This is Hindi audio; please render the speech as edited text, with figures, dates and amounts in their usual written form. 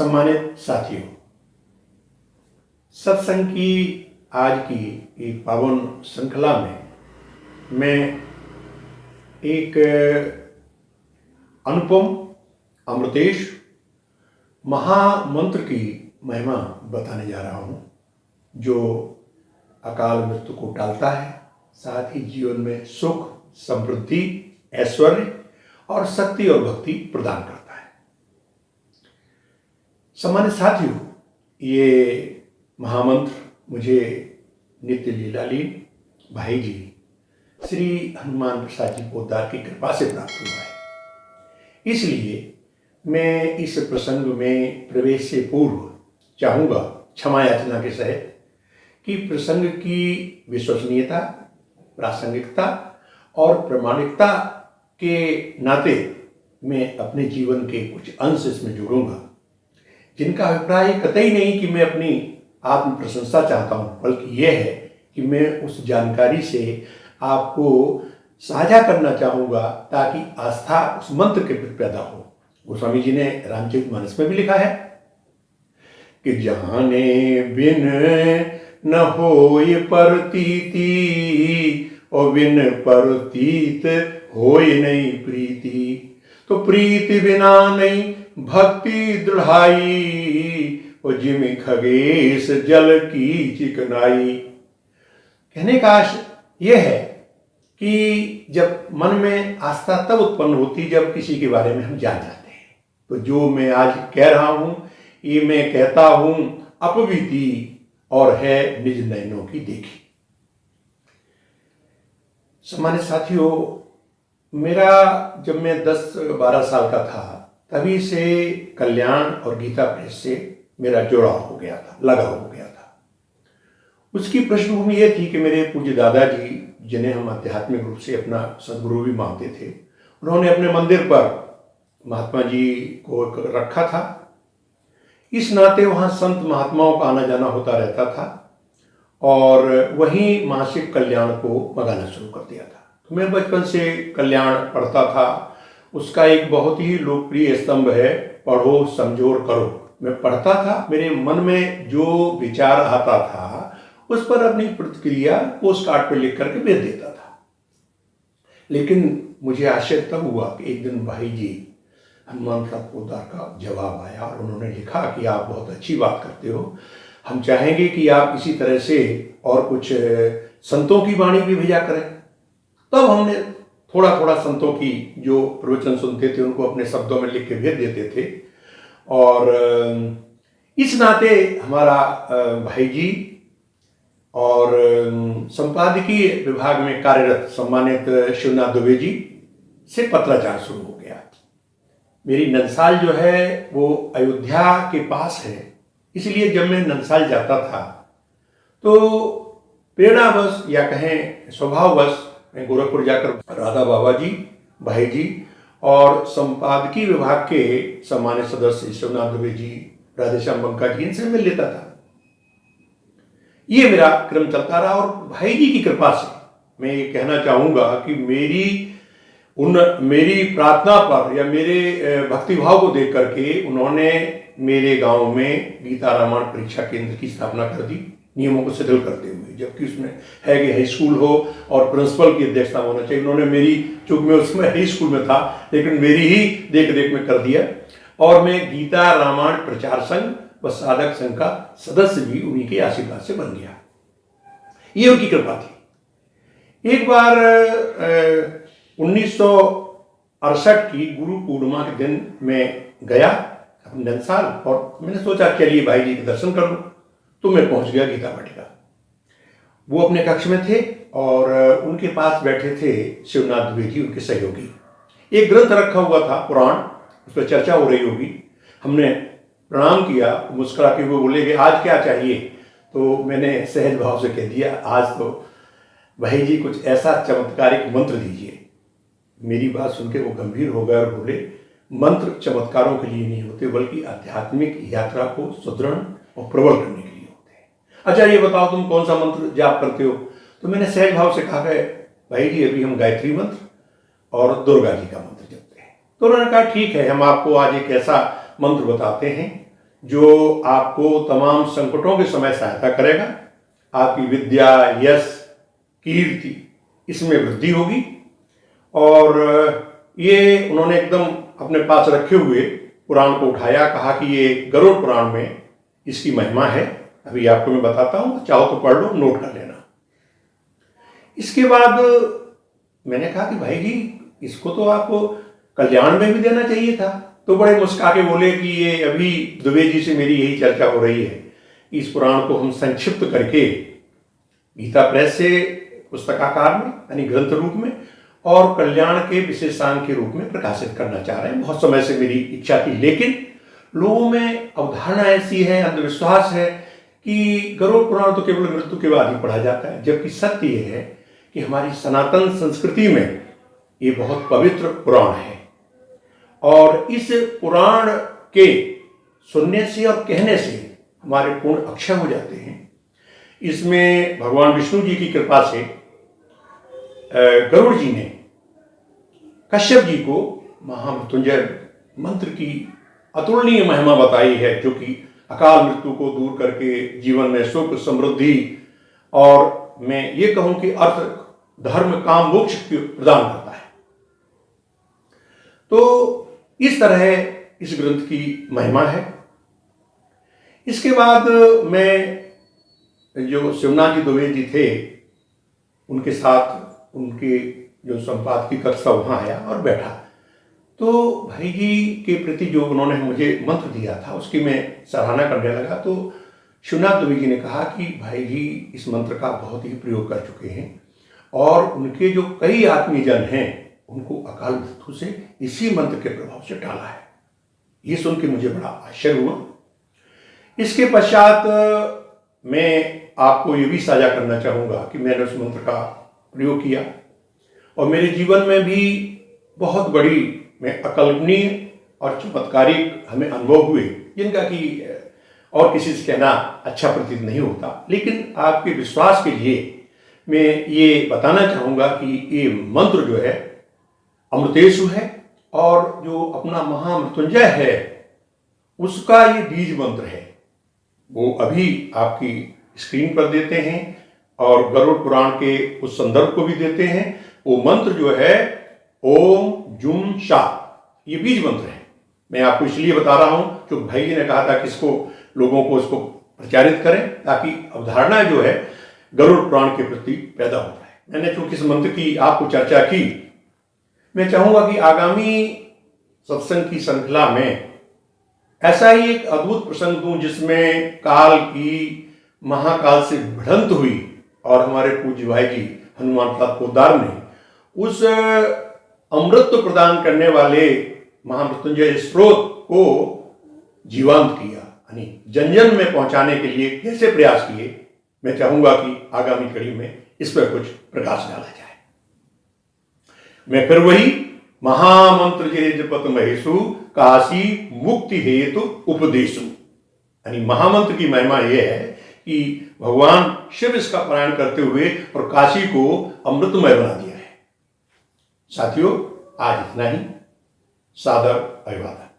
सम्मानित साथियों, सत्संग की आज की एक पावन श्रृंखला में मैं एक अनुपम अमृतेश महामंत्र की महिमा बताने जा रहा हूँ, जो अकाल मृत्यु को टालता है, साथ ही जीवन में सुख, समृद्धि, ऐश्वर्य और शक्ति और भक्ति प्रदान करता है। सम्मानित साथियों, ये महामंत्र मुझे नित्य लीलालीन भाई जी श्री हनुमान प्रसाद जी पोद्दार की कृपा से प्राप्त हुआ है। इसलिए मैं इस प्रसंग में प्रवेश से पूर्व चाहूँगा क्षमा याचना के सहित कि प्रसंग की विश्वसनीयता, प्रासंगिकता और प्रामाणिकता के नाते मैं अपने जीवन के कुछ अंश इसमें जोड़ूंगा, जिनका अभिप्राय कतई नहीं कि मैं अपनी आत्म प्रशंसा चाहता हूँ, बल्कि यह है कि मैं उस जानकारी से आपको साझा करना चाहूँगा ताकि आस्था उस मंत्र के प्रति पैदा हो। गोस्वामी जी ने रामचरितमानस में भी लिखा है कि जाने बिन न होय परतीति और बिन परतीत होय नहीं प्रीति, तो प्रीति बिना नहीं भक्ति दृढ़ाई और जिम खगेश जल की चिकनाई। कहने का यह है कि जब मन में आस्था तब उत्पन्न होती जब किसी के बारे में हम जान जाते हैं। तो जो मैं आज कह रहा हूं ये मैं कहता हूं अपवीति और है निज नयनों की देखी। सम्मानित साथियों, मेरा जब मैं 10-12 साल का था तभी से कल्याण और गीता प्रेस से मेरा जुड़ाव हो गया था, लगाव हो गया था। उसकी पृष्ठभूमि यह थी कि मेरे पूज्य दादाजी, जिन्हें हम आध्यात्मिक रूप से अपना सदगुरु भी मानते थे, उन्होंने अपने मंदिर पर महात्मा जी को रखा था। इस नाते वहाँ संत महात्माओं का आना जाना होता रहता था और वहीं मासिक कल्याण को मंगाना शुरू कर दिया था। तो मैं बचपन से कल्याण पढ़ता था। उसका एक बहुत ही लोकप्रिय स्तंभ है, पढ़ो समझो और करो। मैं पढ़ता था, मेरे मन में जो विचार आता था उस पर अपनी प्रतिक्रिया पोस्ट कार्ड पर लिख करके भेज देता था। लेकिन मुझे आश्चर्य तब हुआ कि एक दिन भाई जी हनुमान प्रसाद पोद्दार का जवाब आया और उन्होंने लिखा कि आप बहुत अच्छी बात करते हो, हम चाहेंगे कि आप इसी तरह से और कुछ संतों की वाणी भी भेजा करें। तब हमने थोड़ा थोड़ा संतों की जो प्रवचन सुनते थे उनको अपने शब्दों में लिख के भेज देते थे। और इस नाते हमारा भाई जी और संपादकीय विभाग में कार्यरत सम्मानित शिवनाथ दुबे जी से पत्राचार शुरू हो गया। मेरी नंदसाल जो है वो अयोध्या के पास है, इसलिए जब मैं नंदसाल जाता था तो प्रेरणावश या कहें स्वभाववश मैं गोरखपुर जाकर राधा बाबा जी, भाई जी और संपादकीय विभाग के सम्मानित सदस्य शिवनाथ दुबे जी, राधेश्याम बंका जी, इनसे मिल लेता था। ये मेरा क्रम चलता रहा और भाई जी की कृपा से मैं ये कहना चाहूँगा कि मेरी प्रार्थना पर या मेरे भक्तिभाव को देख करके उन्होंने मेरे गांव में गीता रामायण परीक्षा केंद्र की स्थापना कर दी, नियमों को शिथिल करते हुए, जबकि उसमें है कि हाई स्कूल हो और प्रिंसिपल की अध्यक्षता होना चाहिए। उन्होंने मेरी, चूंकि मैं उसमें हाई स्कूल में था, लेकिन मेरी ही देख रेख में कर दिया और मैं गीता रामायण प्रचार संघ व साधक संघ का सदस्य भी उन्हीं के आशीर्वाद से बन गया। ये उनकी कृपा थी। एक बार 1968 की गुरु पूर्णिमा के दिन मैं गया अपने नंदसाल और मैंने सोचा चलिए भाई जी के दर्शन कर लूं। तो मैं पहुंच गया गीता वाटिका। वो अपने कक्ष में थे और उनके पास बैठे थे शिवनाथ दुबे जी, उनके सहयोगी। एक ग्रंथ रखा हुआ था पुराण, उस पर चर्चा हो रही होगी। हमने प्रणाम किया, मुस्कुरा के वो बोले कि आज क्या चाहिए। तो मैंने सहज भाव से कह दिया आज तो भाई जी कुछ ऐसा चमत्कारिक मंत्र दीजिए। मेरी बात सुन के वो गंभीर हो गए और बोले मंत्र चमत्कारों के लिए नहीं होते, बल्कि आध्यात्मिक यात्रा को सुदृढ़ और प्रबल करने के लिए होते हैं। अच्छा ये बताओ तुम कौन सा मंत्र जाप करते हो। तो मैंने सहज भाव से कहा है भाई जी अभी हम गायत्री मंत्र और दुर्गा जी का मंत्र जपते हैं। तो उन्होंने कहा ठीक है, हम आपको आज एक ऐसा मंत्र बताते हैं जो आपको तमाम संकटों के समय सहायता करेगा। आपकी विद्या, यश, कीर्ति इसमें वृद्धि होगी। और ये उन्होंने एकदम अपने पास रखे हुए पुराण को उठाया, कहा कि ये गरुड़ पुराण में इसकी महिमा है। अभी आपको मैं बताता हूँ, चाहो तो पढ़ लो, नोट कर लेना। इसके बाद मैंने कहा कि भाई जी, इसको तो आपको कल्याण में भी देना चाहिए था। तो बड़े मुस्कुरा के बोले कि ये अभी दुबे जी से मेरी यही चर्चा हो रही है, इस पुराण को हम संक्षिप्त करके गीता प्रेस से पुस्तकाकार में यानी ग्रंथ रूप में और कल्याण के विशेषांक के रूप में प्रकाशित करना चाह रहे हैं। बहुत समय से मेरी इच्छा थी, लेकिन लोगों में अवधारणा ऐसी है, अंधविश्वास है कि गरुड़ पुराण तो केवल मृत्यु के बाद ही पढ़ा जाता है, जबकि सत्य यह है कि हमारी सनातन संस्कृति में ये बहुत पवित्र पुराण है। और इस पुराण के सुनने से और कहने से हमारे पुण्य अक्षय हो जाते हैं। इसमें भगवान विष्णु जी की कृपा से गरुड़ जी ने कश्यप जी को महामृत्युंजय मंत्र की अतुलनीय महिमा बताई है, जो कि अकाल मृत्यु को दूर करके जीवन में सुख, समृद्धि और मैं ये कहूं कि अर्थ, धर्म, काम, मोक्ष प्रदान करता है। तो इस तरह इस ग्रंथ की महिमा है। इसके बाद मैं जो शिवनाथ जी दुबे जी थे उनके साथ उनके जो संपादकीय कक्ष था वहाँ आया और बैठा। तो भाई जी के प्रति जो उन्होंने मुझे मंत्र दिया था उसकी मैं सराहना करने लगा। तो शिवनाथ दुबे जी ने कहा कि भाई जी इस मंत्र का बहुत ही प्रयोग कर चुके हैं और उनके जो कई आत्मीयजन हैं उनको अकाल मृत्यु से इसी मंत्र के प्रभाव से टाला है। ये सुन के मुझे बड़ा आश्चर्य हुआ। इसके पश्चात मैं आपको ये भी साझा करना चाहूँगा कि मैंने उस मंत्र का प्रयोग किया और मेरे जीवन में भी बहुत बड़ी में अकल्पनीय और चमत्कारिक हमें अनुभव हुए, जिनका कि और किसी से कहना अच्छा प्रतीत नहीं होता। लेकिन आपके विश्वास के लिए मैं ये बताना चाहूँगा कि ये मंत्र जो है अमृतेशु है और जो अपना महामृत्युंजय है उसका ये बीज मंत्र है। वो अभी आपकी स्क्रीन पर देते हैं और गरुड़ पुराण के उस संदर्भ को भी देते हैं। वो मंत्र जो है ओम जुम शा, ये बीज मंत्र है। मैं आपको इसलिए बता रहा हूं क्योंकि भाई जी ने कहा था कि इसको लोगों को इसको प्रचारित करें ताकि अवधारणा जो है गरुड़ पुराण के प्रति पैदा हो जाए। मैंने चूंकि इस मंत्र की आपको चर्चा की, मैं चाहूंगा कि आगामी सत्संग की श्रृंखला में ऐसा ही एक अद्भुत प्रसंग दूं जिसमें काल की महाकाल से भिड़ंत हुई और हमारे पूज्य भाई जी हनुमान प्रसाद पोद्दार ने उस अमृत प्रदान करने वाले महामृत्युंजय स्रोत को जीवंत किया, यानी जन जन में पहुंचाने के लिए कैसे प्रयास किए। मैं चाहूंगा कि आगामी कड़ी में इस पर कुछ प्रकाश डाला जाए। मैं फिर वही महामंत्र जे जपत महेशु काशी मुक्ति हेतु उपदेशु, यानी महामंत्र की महिमा यह है कि भगवान शिव इसका पारायण करते हुए और काशी को अमृतमय बना दिया है। साथियों, आज इतना ही। सादर अभिवादन।